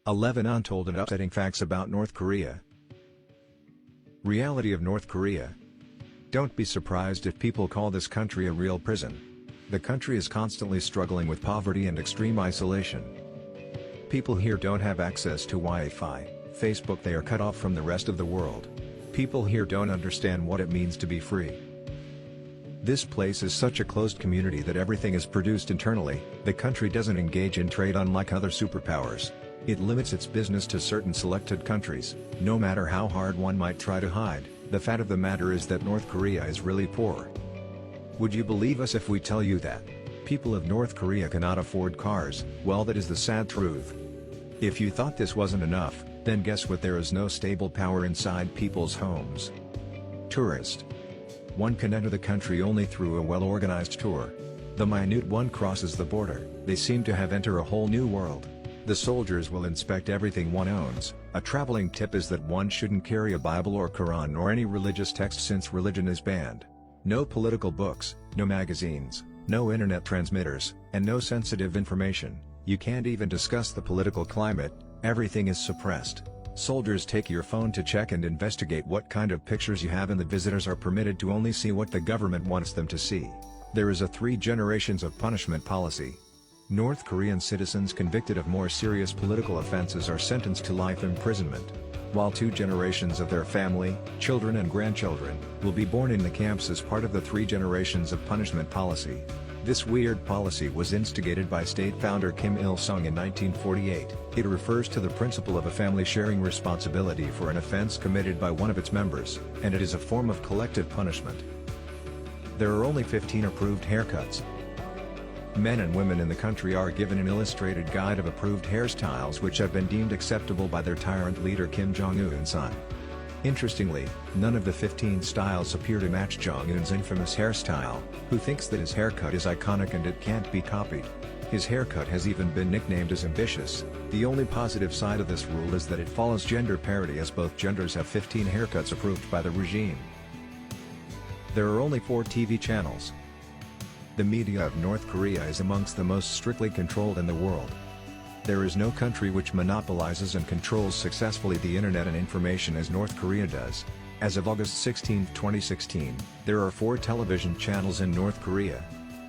11 Untold and Upsetting Facts About North Korea. Reality of North Korea. Don't be surprised if people call this country a real prison. The country is constantly struggling with poverty and extreme isolation. People here don't have access to Wi-Fi, Facebook. They are cut off from the rest of the world. People here don't understand what it means to be free. This place is such a closed community that everything is produced internally. The country doesn't engage in trade unlike other superpowers. It limits its business to certain selected countries. No matter how hard one might try to hide, the fact of the matter is that North Korea is really poor. Would you believe us if we tell you that people of North Korea cannot afford cars? Well, that is the sad truth. If you thought this wasn't enough, then guess what? There is no stable power inside people's homes. Tourist. One can enter the country only through a well-organized tour. The minute one crosses the border, they seem to have entered a whole new world. The soldiers will inspect everything one owns. A traveling tip is that one shouldn't carry a Bible or Quran or any religious text since religion is banned. No political books, no magazines, no internet transmitters, and no sensitive information. You can't even discuss the political climate. Everything is suppressed. Soldiers take your phone to check and investigate what kind of pictures you have, and the visitors are permitted to only see what the government wants them to see. There is a 3 generations of punishment policy. North Korean citizens convicted of more serious political offenses are sentenced to life imprisonment, while 2 generations of their family, children and grandchildren, will be born in the camps as part of the 3 generations of punishment policy. This weird policy was instigated by state founder Kim Il-sung in 1948. It refers to the principle of a family sharing responsibility for an offense committed by one of its members, and it is a form of collective punishment. There are only 15 approved haircuts. Men and women in the country are given an illustrated guide of approved hairstyles which have been deemed acceptable by their tyrant leader Kim Jong-un's son. Interestingly, none of the 15 styles appear to match Jong-un's infamous hairstyle, who thinks that his haircut is iconic and it can't be copied. His haircut has even been nicknamed as ambitious. The only positive side of this rule is that it follows gender parity, as both genders have 15 haircuts approved by the regime. There are only 4 TV channels. The media of North Korea is amongst the most strictly controlled in the world. There is no country which monopolizes and controls successfully the internet and information as North Korea does. As of August 16, 2016, there are 4 television channels in North Korea,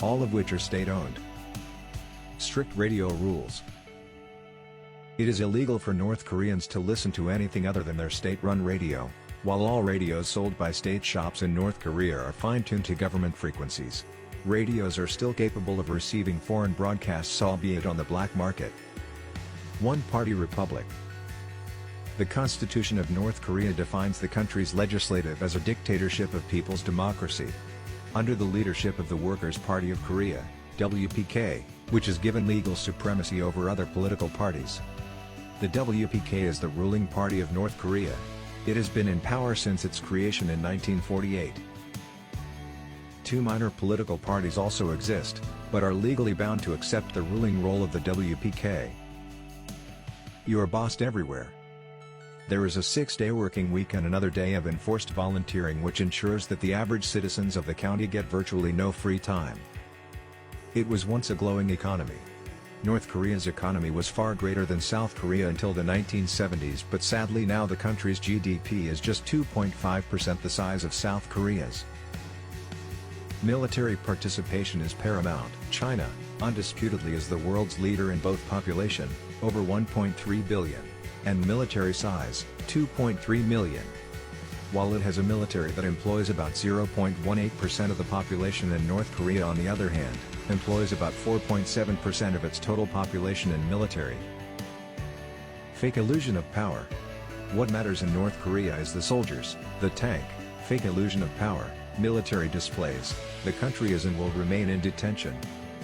all of which are state-owned. Strict radio rules. It is illegal for North Koreans to listen to anything other than their state-run radio, while all radios sold by state shops in North Korea are fine-tuned to government frequencies. Radios are still capable of receiving foreign broadcasts, albeit on the black market. One-party republic. The Constitution of North Korea defines the country's legislative as a dictatorship of people's democracy. Under the leadership of the Workers' Party of Korea, WPK, which is given legal supremacy over other political parties. The WPK is the ruling party of North Korea. It has been in power since its creation in 1948. 2 minor political parties also exist, but are legally bound to accept the ruling role of the WPK. You are bossed everywhere. There is a 6-day working week and another day of enforced volunteering, which ensures that the average citizens of the county get virtually no free time. It was once a glowing economy. North Korea's economy was far greater than South Korea until the 1970s, but sadly now the country's GDP is just 2.5% the size of South Korea's. Military participation is paramount. China, undisputedly, is the world's leader in both population, over 1.3 billion, and military size, 2.3 million. While it has a military that employs about 0.18% of the population, and North Korea, on the other hand, employs about 4.7% of its total population in military. Fake illusion of power. What matters in North Korea is the soldiers, the tank. Fake illusion of power. Military displays. The country is and will remain in detention.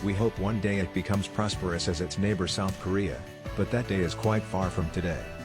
We hope one day it becomes prosperous as its neighbor South Korea, but that day is quite far from today.